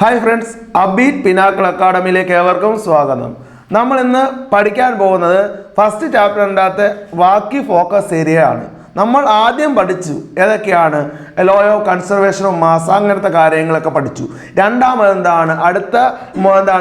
Hi friends, Upbeat Pinnacle അക്കാഡമിയിലേക്ക് ഏവർക്കും സ്വാഗതം. നമ്മൾ ഇന്ന് പഠിക്കാൻ പോകുന്നത് ഫസ്റ്റ് ചാപ്റ്ററിന്റെ വാക്കി ഫോക്കസ് ഏരിയ ആണ്. നമ്മൾ ആദ്യം പഠിച്ചു ഏതൊക്കെയാണ് law of conservation of mass അങ്ങനത്തെ കാര്യങ്ങളൊക്കെ പഠിച്ചു. രണ്ടാമത് എന്താണ്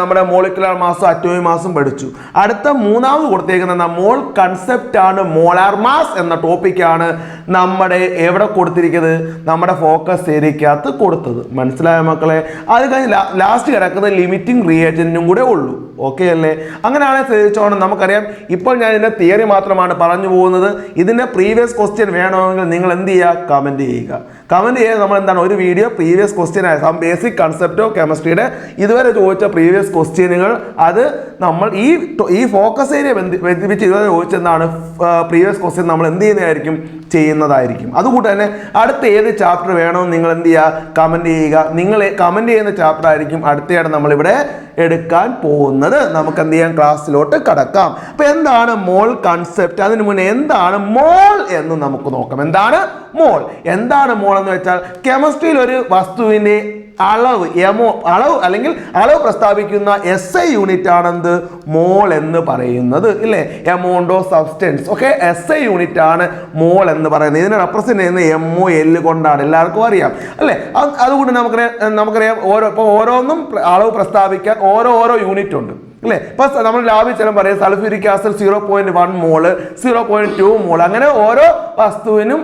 നമ്മുടെ മോളിക്കുലർ മാസും അറ്റോമിക് മാസും പഠിച്ചു. അടുത്ത മൂന്നാമത് കൊടുത്തിരിക്കുന്ന മോൾ കൺസെപ്റ്റ് ആണ് മോളാർ മാസ് എന്ന ടോപ്പിക്കാണ് നമ്മുടെ എവിടെ കൊടുത്തിരിക്കുന്നത് നമ്മുടെ ഫോക്കസ് ഏരിയക്കകത്ത് കൊടുത്തത്. മനസ്സിലായ മക്കളെ? അത് കഴിഞ്ഞ് ലാസ്റ്റ് കിടക്കുന്നത് ലിമിറ്റിംഗ് റിയേജന്റും കൂടെ ഉള്ളൂ. ഓക്കെ അല്ലേ? അങ്ങനെയാണെങ്കിൽ ശ്രദ്ധിച്ചോണം. നമുക്കറിയാം ഇപ്പോൾ ഞാൻ ഇതിൻ്റെ തിയറി മാത്രമാണ് പറഞ്ഞു പോകുന്നത്. ഇതിൻ്റെ പ്രീവിയസ് ക്വസ്റ്റ്യൻ വേണമെങ്കിൽ നിങ്ങൾ എന്ത് ചെയ്യുക? കമൻറ്റ് ചെയ്യുക. കമൻറ്റ് ചെയ്യാൻ നമ്മൾ എന്താണ് ഒരു വീഡിയോ പ്രീവിയസ് ക്വസ്റ്റ്യൻ ആയ സം ബേസിക് കൺസെപ്റ്റ് ഓഫ് കെമിസ്ട്രിയുടെ ഇതുവരെ ചോദിച്ച പ്രീവിയസ് ക്വസ്റ്റ്യനുകൾ അത് നമ്മൾ ഈ ഫോക്കസ് ഏരിയ ബന്ധിപ്പിച്ച് ഇതുവരെ ചോദിച്ചെന്താണ് പ്രീവിയസ് ക്വസ്റ്റ്യൻ നമ്മൾ എന്ത് ചെയ്യുന്നതായിരിക്കും. അതുകൊണ്ട് തന്നെ അടുത്ത ഏത് ചാപ്റ്റർ വേണമെന്ന് നിങ്ങൾ എന്ത് ചെയ്യുക? കമൻറ്റ് ചെയ്യുക. നിങ്ങൾ കമൻറ്റ് ചെയ്യുന്ന ചാപ്റ്റർ ആയിരിക്കും അടുത്തയായിട്ട് നമ്മളിവിടെ എടുക്കാൻ പോകുന്നത്. നമുക്ക് എന്ത് ചെയ്യാം? ക്ലാസ്സിലോട്ട് കടക്കാം. അപ്പൊ എന്താണ് മോൾ കൺസെപ്റ്റ്? അതിന് മുന്നേ എന്താണ് മോൾ എന്ന് നമുക്ക് നോക്കാം. എന്താണ് മോൾ? എന്താണ് മോൾ എന്ന് വെച്ചാൽ കെമിസ്ട്രിയിൽ ഒരു വസ്തുവിന്റെ അളവ് അല്ലെങ്കിൽ അളവ് പ്രസ്താവിക്കുന്ന SI യൂണിറ്റ് ആണെന്ത് മോൾ എന്ന് പറയുന്നത് ഇല്ലേ? Amount of substance. Okay, SI unit ആണ് മോൾ എന്ന് പറയുന്നത്. ഇതിനെ റെപ്രസെന്റ് ചെയ്യുന്നത് MOL കൊണ്ടാണ്, എല്ലാവർക്കും അറിയാം അല്ലേ? അതുകൊണ്ട് നമുക്കറിയാം ഓരോന്നും അളവ് പ്രസ്താവിക്കാൻ ഓരോ യൂണിറ്റ് ഉണ്ട് അല്ലേ? ഇപ്പൊ നമ്മൾ ലാബിൽ ചില പറയും സൾഫ്യൂരിക് ആസിഡ് 0.1 മോള്, 0.2 മോള്, അങ്ങനെ ഓരോ വസ്തുവിനും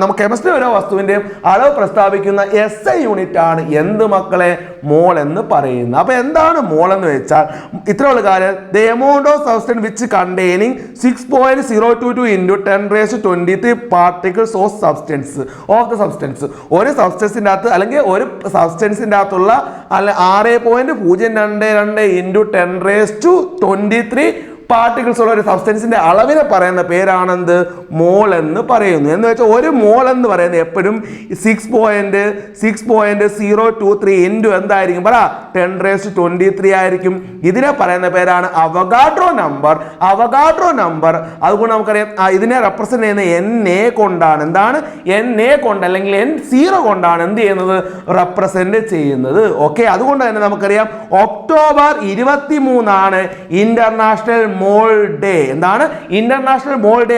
നമുക്ക് കെമിസ്ട്രി ഓരോ വസ്തുവിന്റെയും അളവ് പ്രസ്താവിക്കുന്ന SI യൂണിറ്റ് ആണ് എന്ത് മക്കളെ? മോൾ എന്ന് പറയുന്നത്. അപ്പൊ എന്താണ് മോൾ എന്ന് വെച്ചാൽ ഇത്രയുള്ള കാര്യം the amount of substance which containing 6.022 into 10⁻23 particles of substance of the substance. ഒരു സബ്സ്റ്റൻസിന്റെ അകത്ത് അല്ലെങ്കിൽ ഒരു സബ്സ്റ്റൻസിന്റെ അകത്തുള്ള 6.022 into 10⁻23 പാർട്ടിക്കിൾസ് ഉള്ള ഒരു സബ്സ്റ്റൻസിന്റെ അളവിനെ പറയുന്ന പേരാണെന്ത്? മോൾ എന്ന് പറയുന്നു. എന്ന് വെച്ചാൽ ഒരു മോൾ എന്ന് പറയുന്നത് എപ്പോഴും 6.023 ഇൻറ്റു എന്തായിരിക്കും? പറ 10⁻23 ആയിരിക്കും. ഇതിനെ പറയുന്ന പേരാണ് അവഗാഡ്രോ നമ്പർ. അവഗാഡ്രോ നമ്പർ അതുകൊണ്ട് നമുക്കറിയാം ഇതിനെ റെപ്രസെന്റ് ചെയ്യുന്ന NA കൊണ്ടാണ്. എന്താണ്? NA കൊണ്ട് അല്ലെങ്കിൽ N0 കൊണ്ടാണ് എന്ത് ചെയ്യുന്നത്? റെപ്രസെന്റ് ചെയ്യുന്നത്. ഓക്കെ, അതുകൊണ്ട് തന്നെ നമുക്കറിയാം ഒക്ടോബർ 23 ഇന്റർനാഷണൽ മോൾ ഡേ. എന്താണ്? ഇന്റർനാഷണൽ മോൾ ഡേ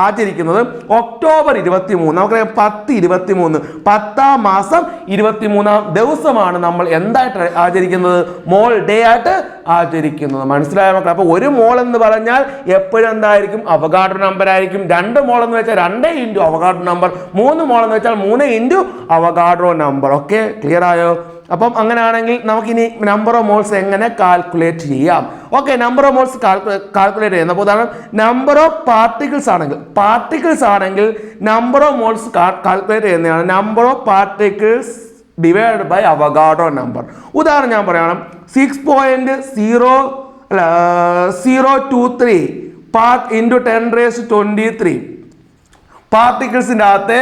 ആചരിക്കുന്നത് ഒക്ടോബർ 23. നമുക്കറിയാം 10/23 10ാം മാസം 23ാം ദിവസമാണ് നമ്മൾ എന്തായിട്ട് ആചരിക്കുന്നത്? മോൾ ഡേ ആയിട്ട് ആചരിക്കുന്നത്. മനസ്സിലായ മക്കളെ? അപ്പൊ ഒരു മോൾ എന്ന് പറഞ്ഞാൽ എപ്പോഴും എന്തായിരിക്കും? അവഗാഡ്രോ നമ്പർ ആയിരിക്കും. 2 മോൾ എന്ന് വെച്ചാൽ 2 ഇൻറ്റു അവഗാഡ്രോ നമ്പർ. 3 മോൾ എന്ന് വെച്ചാൽ 3 into Avogadro number. Okay, clear ആയോ? അപ്പം അങ്ങനെയാണെങ്കിൽ നമുക്കിനി നമ്പർ ഓഫ് മോൾസ് എങ്ങനെ കാൽക്കുലേറ്റ് ചെയ്യാം? Okay, number of moles calculate ചെയ്യാം. അപ്പോൾ ഉദാഹരണം നമ്പർ ഓഫ് പാർട്ടിക്കിൾസ് ആണെങ്കിൽ നമ്പർ ഓഫ് മോൾസ് കാൽക്കുലേറ്റ് ചെയ്യുന്നതാണ് number of particles divide by Avogadro number. ഉദാഹരണം ഞാൻ പറയണം 6.023 ഇൻറ്റു 10⁻23 പാർട്ടിക്കിൾസിൻ്റെ അകത്തെ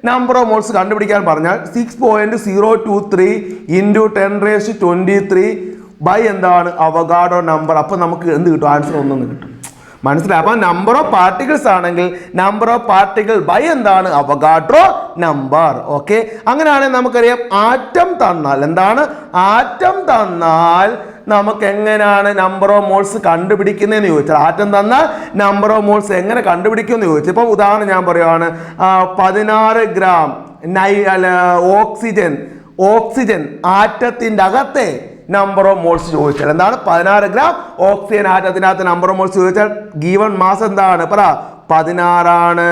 നമ്പർ ഓഫ് മോൾസ് കണ്ടുപിടിക്കാൻ പറഞ്ഞാൽ 6.023 ഇൻറ്റു 10⁻23 ബൈ എന്താണ്? Avogadro number. അപ്പം നമുക്ക് എന്ത് കിട്ടും? ആൻസർ 1 കിട്ടും. മനസ്സിലായി? അപ്പം നമ്പർ ഓഫ് പാർട്ടിക്കിൾസ് ആണെങ്കിൽ നമ്പർ ഓഫ് പാർട്ടിക്കിൾ ബൈ എന്താണ്? Avogadro number. ഓക്കെ, അങ്ങനെയാണെങ്കിൽ നമുക്കറിയാം ആറ്റം തന്നാൽ എന്താണ്? ആറ്റം തന്നാൽ നമുക്ക് എങ്ങനെയാണ് നമ്പർ ഓഫ് മോൾസ് കണ്ടുപിടിക്കുന്നതെന്ന് ചോദിച്ചാൽ ആറ്റം തന്നാൽ നമ്പർ ഓഫ് മോൾസ് എങ്ങനെ കണ്ടുപിടിക്കുമെന്ന് ചോദിച്ചു. ഇപ്പം ഉദാഹരണം ഞാൻ പറയുവാണ് 16 ഗ്രാം ഓക്സിജൻ ആറ്റത്തിൻ്റെ അകത്തെ നമ്പർ ഓഫ് മോൾസ് ചോദിച്ചാൽ എന്താണ്? 16 ഗ്രാം ഓക്സിജൻ ആറ്റത്തിനകത്ത് നമ്പർ ഓഫ് മോൾസ് ചോദിച്ചാൽ ഗീവൺ മാസ് എന്താണ്? പറ 16 ആണ്.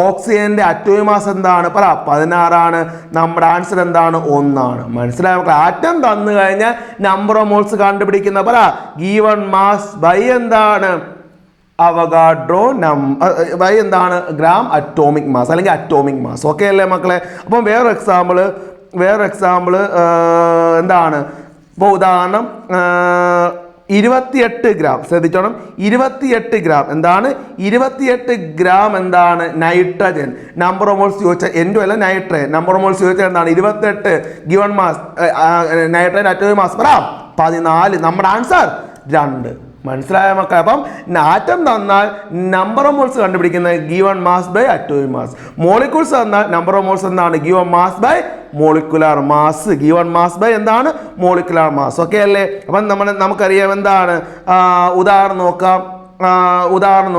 ഓക്സിജന്റെ അറ്റോമിക് മാസ് എന്താണ്? പറ 16 ആണ്. നമ്മുടെ ആൻസർ എന്താണ്? 1 ആണ്. മനസ്സിലായ മക്കളെ? ആറ്റം തന്നു കഴിഞ്ഞാൽ നമ്പർ ഓഫ് മോൾസ് കണ്ടുപിടിക്കുന്ന പറ ഗീവൺ മാസ് ബൈ എന്താണ്? അവഗാഡ്രോ ബൈ എന്താണ്? ഗ്രാം അറ്റോമിക് മാസ് അല്ലെങ്കിൽ അറ്റോമിക് മാസ്. ഓക്കെ അല്ലേ മക്കളെ? അപ്പം വേറെ എക്സാമ്പിൾ എന്താണ്? ഇപ്പോൾ ഉദാഹരണം 28 ഗ്രാം. ശ്രദ്ധിച്ചോണം, 28 ഗ്രാം എന്താണ്? 28 ഗ്രാം എന്താണ്? നൈട്രജൻ. നമ്പർ ഓഫ് മോൾസ് ചോദിച്ചാൽ എൻഡോ അല്ല നൈട്രജൻ. നമ്പർ ഓഫ് മോൾസ് ചോദിച്ചാൽ എന്താണ്? 28 given mass nitrogen atomic mass പറ 14. നമ്മുടെ ആൻസർ 2. മനസ്സിലായ മക്കളെ? അപ്പം ആറ്റം തന്നാൽ നമ്പർ ഓഫ് മോൾസ് കണ്ടുപിടിക്കുന്നത് given mass by atomic mass. Molecules തന്നാൽ നമ്പർ ഓഫ് മോൾസ് എന്താണ്? Given mass by molecular mass. Given mass by എന്താണ്? Molecular mass. ഓക്കെ അല്ലേ? അപ്പം നമുക്കറിയാം എന്താണ് ഉദാഹരണം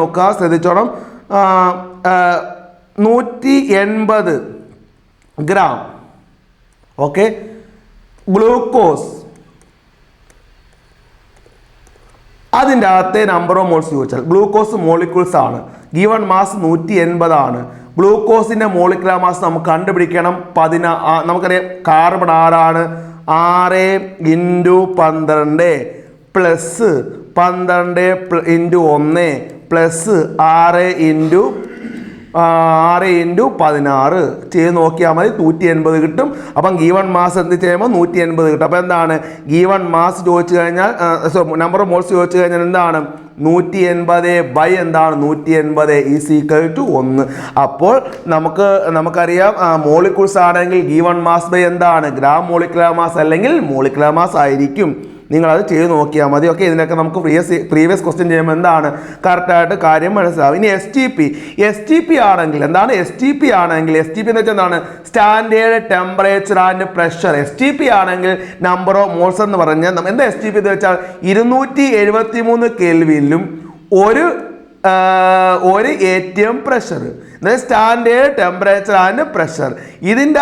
നോക്കാം. ശ്രദ്ധിച്ചോണം. 180 ഗ്രാം ഓക്കെ ഗ്ലൂക്കോസ്, അതിൻ്റെ അകത്തെ നമ്പർ ഓഫ് മോൾസ് ചോദിച്ചാൽ ഗ്ലൂക്കോസ് മോളിക്യൂൾസ് ആണ്. ഗിവൺ മാസ് 180 ആണ്. ഗ്ലൂക്കോസിൻ്റെ മോളിക്കുലാർ മാസ് നമുക്ക് കണ്ടുപിടിക്കണം. നമുക്കറിയാം കാർബൺ 6 ആണ്. 6 × 12 പ്ലസ് 12 × 1 പ്ലസ് 6 × 16 ചെയ്ത് നോക്കിയാൽ മതി. 180 കിട്ടും. അപ്പം ഗീവൺ മാസ് എന്ത് ചെയ്യുമ്പോൾ 180 കിട്ടും. അപ്പോൾ എന്താണ് ഗീവൺ മാസ് ചോദിച്ചു കഴിഞ്ഞാൽ നമ്പർ ഓഫ് മോൾസ് ചോദിച്ചു കഴിഞ്ഞാൽ എന്താണ് 180 ബൈ എന്താണ് 180 ഈസ് ഈക്വൽ ടു 1. അപ്പോൾ നമുക്കറിയാം മോളിക്യൂൾസ് ആണെങ്കിൽ ഗീവൺ മാസ് ബൈ എന്താണ് ഗ്രാം മോളിക്കുലാർ മാസ് അല്ലെങ്കിൽ മോളിക്കുലാർ മാസ് ആയിരിക്കും. നിങ്ങളത് ചെയ്ത് നോക്കിയാൽ മതി. ഓക്കെ, ഇതിനൊക്കെ നമുക്ക് പ്രീവിയസ് ക്വസ്റ്റ്യൻ ചെയ്യുമ്പോൾ എന്താണ് കറക്റ്റായിട്ട് കാര്യം മനസ്സിലാവും. ഇനി എസ് ടി പി ആണെങ്കിൽ എന്താണ്? എസ് ടി പി ആണെങ്കിൽ എസ് ടി പി എന്ന് വെച്ചാൽ എന്താണ്? Standard temperature and pressure. S T P ആണെങ്കിൽ നമ്പർ ഓഫ് മോൾസ് എന്ന് പറഞ്ഞാൽ എന്താ എസ് ടി പി എന്ന് വെച്ചാൽ 273 കെൽവിനിലും ഒരു ATM pressure, standard temperature and pressure. ഇതിൻ്റെ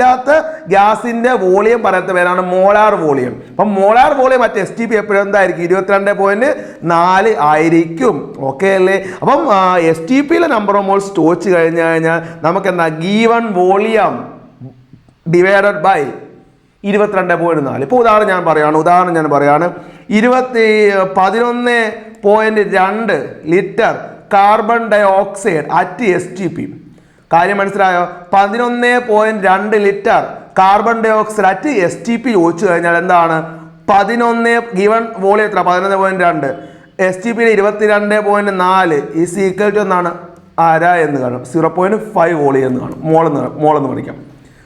അകത്ത് ഗ്യാസിൻ്റെ വോളിയം പറയുന്ന പേരാണ് മോളാർ വോളിയം. അപ്പം മോളാർ വോളിയം മറ്റേ എസ് ടി പി എപ്പോഴും എന്തായിരിക്കും 22.4 ആയിരിക്കും. ഓക്കെ അല്ലേ? അപ്പം എസ് ടി പിയിലെ നമ്പർ ഓഫ് മോൾസ് ചോദിച്ചു കഴിഞ്ഞാൽ നമുക്ക് എന്താ ഗീവൺ വോളിയം ഡിവൈഡഡ് ബൈ 22.4. ഇപ്പോൾ ഉദാഹരണം ഞാൻ പറയാണ് 11.2 litre carbon dioxide at S T P. കാര്യം മനസ്സിലായോ? 11.2 litre carbon dioxide at S T P ചോദിച്ചു കഴിഞ്ഞാൽ എന്താണ് 11 ഗിവൺ വോളിയം എത്ര 11.2 എസ് ടി പിയിൽ 22.4 ഈസ് ഈക്വൽ ടു എന്നാണ് എന്ന് കാണും 0.5 വോളിയം എന്ന് കാണും മോളെന്ന് പഠിക്കാം.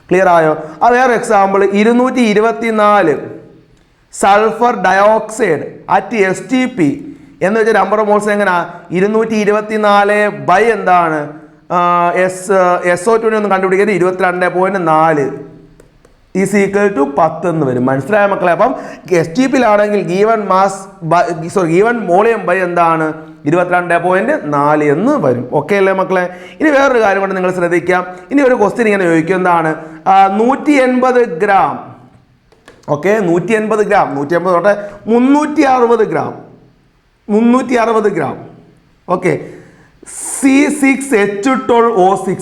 ക്ലിയർ ആയോ? അത് വേറെ example 224 sulphur dioxide at S T P എന്ന് വെച്ചാൽ നമ്പർ ഓഫ് മോൾസ് എങ്ങനെയാ 224 ബൈ എന്താണ് SO2 ഒന്ന് കണ്ടുപിടിക്കുന്നത് 22.4 ഈസ് ഈക്വൽ ടു 10 എന്ന് വരും. മനസ്സിലായ മക്കളെ? അപ്പം എസ് ടി പിയിലാണെങ്കിൽ ഗീവൺ വോളിയം ബൈ എന്താണ് 22.4 എന്ന് വരും. ഓക്കെ അല്ലേ മക്കളെ? ഇനി വേറൊരു കാര്യം കൊണ്ട് നിങ്ങൾ ശ്രദ്ധിക്കാം. ഇനി ഒരു ക്വസ്റ്റ്യൻ ഇങ്ങനെ ചോദിക്കും എന്താണ് 180 ഗ്രാം. ഓക്കെ, 180 ഗ്രാം 180 തൊട്ട് 360 ഗ്രാം ഓക്കെ C6H12O6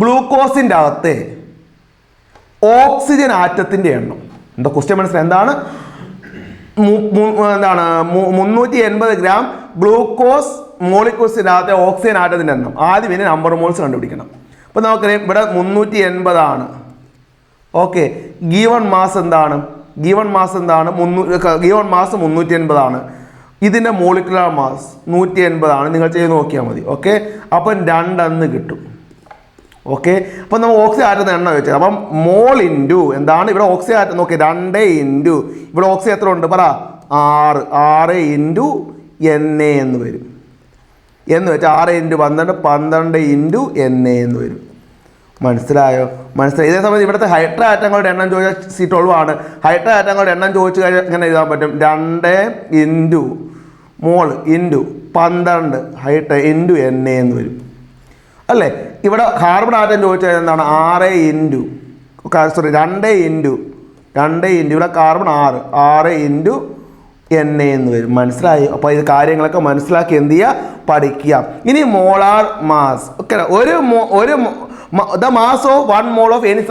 ഗ്ലൂക്കോസിൻ്റെ അകത്തെ ഓക്സിജൻ ആറ്റത്തിൻ്റെ എണ്ണം. എന്താ ക്വസ്റ്റ്യൻ മനസ്സിലായി? എന്താണ് 380 ഗ്രാം ഗ്ലൂക്കോസ് മോളിക്യൂൾസിൻ്റെ അകത്തെ ഓക്സിജൻ ആറ്റത്തിൻ്റെ എണ്ണം. ആദ്യം ഇതിന് നമ്പർ മോൾസ് കണ്ടുപിടിക്കണം. അപ്പോൾ നമുക്കറിയാം ഇവിടെ 380 ആണ്. ഓക്കെ, ഗീവൺ മാസ് എന്താണ്? ഗീവൺ മാസ് 380 ആണ്. ഇതിൻ്റെ മോളിക്കുലാർ മാസ് 180 ആണ്. നിങ്ങൾ ചെയ്ത് നോക്കിയാൽ മതി. ഓക്കെ, അപ്പം 2 എന്ന് കിട്ടും. ഓക്കെ, അപ്പം നമ്മൾ ഓക്സിജൻ ആറ്റം എണ്ണ വെച്ചത് അപ്പം മോൾ ഇൻറ്റു എന്താണ് ഇവിടെ ഓക്സിജൻ ആറ്റം നോക്കി 2 ഇൻറ്റു ഇവിടെ ഓക്സിജൻ എത്ര ഉണ്ട് പറ 6 ഇൻറ്റു NA എന്ന് വരും. എന്ന് വെച്ചാൽ 6 ഇൻറ്റു 12 ഇൻറ്റു NA എന്ന് വരും. മനസ്സിലായോ? ഇതേ സമയത്ത് ഇവിടുത്തെ ഹൈഡ്രജൻ ആറ്റങ്ങളുടെ എണ്ണം ചോദിച്ചാൽ C12 ആണ്. ഹൈഡ്രജൻ ആറ്റങ്ങളുടെ എണ്ണം ചോദിച്ചു കഴിഞ്ഞാൽ എങ്ങനെ എഴുതാൻ പറ്റും? 2 ഇൻറ്റു മോൾ ഇൻറ്റു 12 ഹൈഡ്രജൻ ഇൻറ്റു NA എന്ന് വരും അല്ലേ? ഇവിടെ കാർബൺ ആറ്റം ചോദിച്ചു കഴിഞ്ഞാൽ എന്താണ് 2 ഇൻറ്റു ഇവിടെ കാർബൺ 6 ഇൻറ്റു NA എന്ന് വരും. മനസ്സിലായി? അപ്പോൾ ഇത് കാര്യങ്ങളൊക്കെ മനസ്സിലാക്കി എന്ത് ചെയ്യുക പഠിക്കുക. ഇനി molar mass. Okay, the mass of 1 mole of any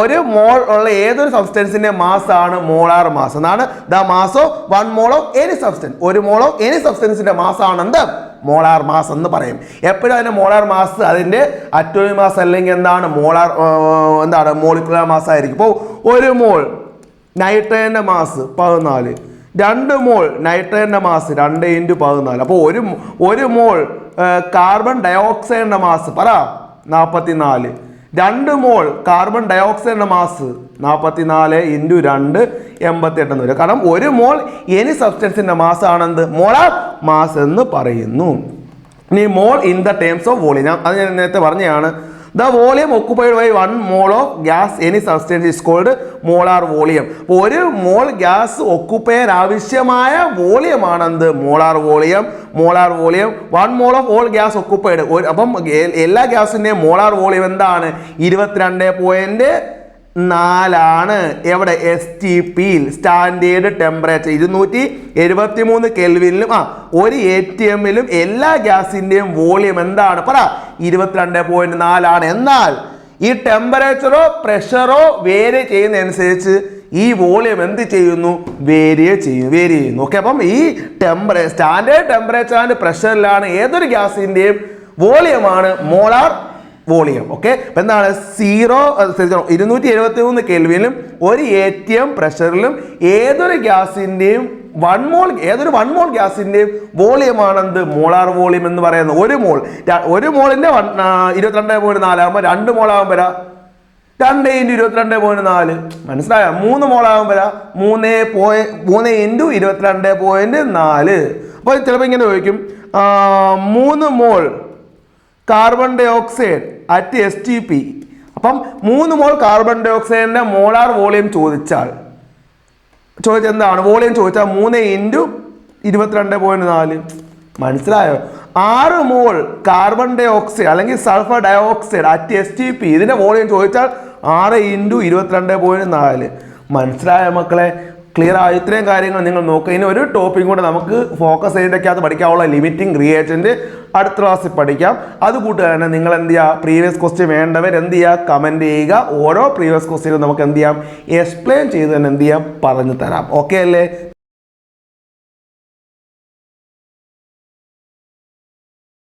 ഒരു മോൾ ഉള്ള ഏതൊരു സബ്സ്റ്റൻസിന്റെ മാസ് ആണ് മോളാർ മാസ് എന്നാണ്. The mass of 1 mole of any substance. ഒരു മോൾ ഓഫ് എനി സബ്സ്റ്റൻസിന്റെ മാസ് ആണ് എന്ത് മോളാർ മാസ് എന്ന് പറയും. എപ്പോഴും അതിന്റെ മോളാർ മാസ് അതിന്റെ അറ്റോമിക് മാസ് അല്ലെങ്കിൽ എന്താണ് മോളിക്കുലാർ മാസ് ആയിരിക്കും. ഇപ്പോൾ 1 മോൾ നൈട്രജന്റെ മാസ് 14, 2 മോൾ നൈട്രജന്റെ മാസ് 2 ഇൻറ്റു 14. അപ്പോൾ 1 മോൾ കാർബൺ ഡയോക്സൈഡിന്റെ മാസ് പറ 44, 2 മോൾ കാർബൺ ഡയോക്സൈഡിൻ്റെ മാസ് 44 × 2 88 എന്ന് വരും. കാരണം 1 മോൾ എനി സബ്സ്റ്റൻസിൻ്റെ മാസ് ആണെന്ത് മോളാർ മാസ് എന്ന് പറയുന്നു. ഇനി mole in the terms of volume, അത് ഞാൻ നേരത്തെ പറഞ്ഞതാണ്. The volume occupied by 1 mole of gas any substance is called molar volume. ഒരു മോൾ ഗ്യാസ് ഒക്കുപ്പൈ ചെയ്യാൻ ആവശ്യമായ വോളിയം ആണെന്ത് molar volume. Molar volume 1 mole of all gas occupied. അപ്പം എല്ലാ ഗ്യാസിൻ്റെയും മോളാർ വോളിയം എന്താണ് 22.4 എവിടെ STP സ്റ്റാൻഡേർഡ് ടെമ്പറേച്ചർ 273 കെൽവിനിലും ഒരു ATMലും എല്ലാ ഗ്യാസിൻ്റെയും വോളിയം എന്താണ് പറ 22.4. എന്നാൽ ഈ ടെമ്പറേച്ചറോ പ്രഷറോ വേരി ചെയ്യുന്നതനുസരിച്ച് ഈ വോളിയം എന്ത് ചെയ്യുന്നു വേരി ചെയ്യുന്നു. ഓക്കെ, അപ്പം ഈ സ്റ്റാൻഡേർഡ് ടെമ്പറേച്ചർ ആൻഡ് പ്രഷറിലാണ് ഏതൊരു ഗ്യാസിൻ്റെയും വോളിയമാണ് മോളാർ വോളിയം. ഓക്കെ, അപ്പം എന്താണ് 273 കെൽവിനിലും ഒരു ATM പ്രഷറിലും ഏതൊരു ഗ്യാസിൻ്റെയും 1 മോൾ ഗ്യാസിൻ്റെയും വോളിയമാണെന്ത് മോളാർ വോളിയം എന്ന് പറയുന്നത്. ഒരു മോളിൻ്റെ 22.4 ആകുമ്പോൾ 2 മോളാകുമ്പോൾ 2 × 22.4 മനസ്സിലായോ? 3 മോളാകുമ്പോൾ 3 × 22.4. അപ്പോൾ ചിലപ്പോൾ ഇങ്ങനെ ചോദിക്കും 3 mole carbon dioxide at STP. അപ്പം 3 മോൾ കാർബൺ ഡൈ ഓക്സൈഡിൻ്റെ മോളാർ വോളിയം ചോദിച്ചാൽ എന്താണ് വോളിയം ചോദിച്ചാൽ 3 × 22.4 മനസ്സിലായോ? 6 മോൾ കാർബൺ ഡൈ ഓക്സൈഡ് അല്ലെങ്കിൽ sulphur dioxide at STP ഇതിൻ്റെ വോളിയം ചോദിച്ചാൽ 6 × 22.4 മനസ്സിലായോ മക്കളെ? ക്ലിയർ ആയി? ഇത്രയും കാര്യങ്ങൾ നിങ്ങൾ നോക്കുക. ഇനി ഒരു ടോപ്പിക് കൂടെ നമുക്ക് ഫോക്കസ് ചെയ്തിട്ടൊക്കെ പഠിക്കാനുള്ള ലിമിറ്റിംഗ് റിയേജന്റ് അടുത്ത ക്ലാസ്സിൽ പഠിക്കാം. അതുകൂട്ട് തന്നെ നിങ്ങൾ എന്ത് ചെയ്യുക, പ്രീവിയസ് ക്വസ്റ്റ്യൻ വേണ്ടവർ എന്ത് ചെയ്യുക, കമൻറ്റ് ചെയ്യുക. ഓരോ പ്രീവിയസ് ക്വസ്റ്റ്യനും നമുക്ക് എന്ത് ചെയ്യാം, എക്സ്പ്ലെയിൻ ചെയ്ത് തന്നെ എന്ത് ചെയ്യാം, പറഞ്ഞു തരാം. ഓക്കെ അല്ലേ?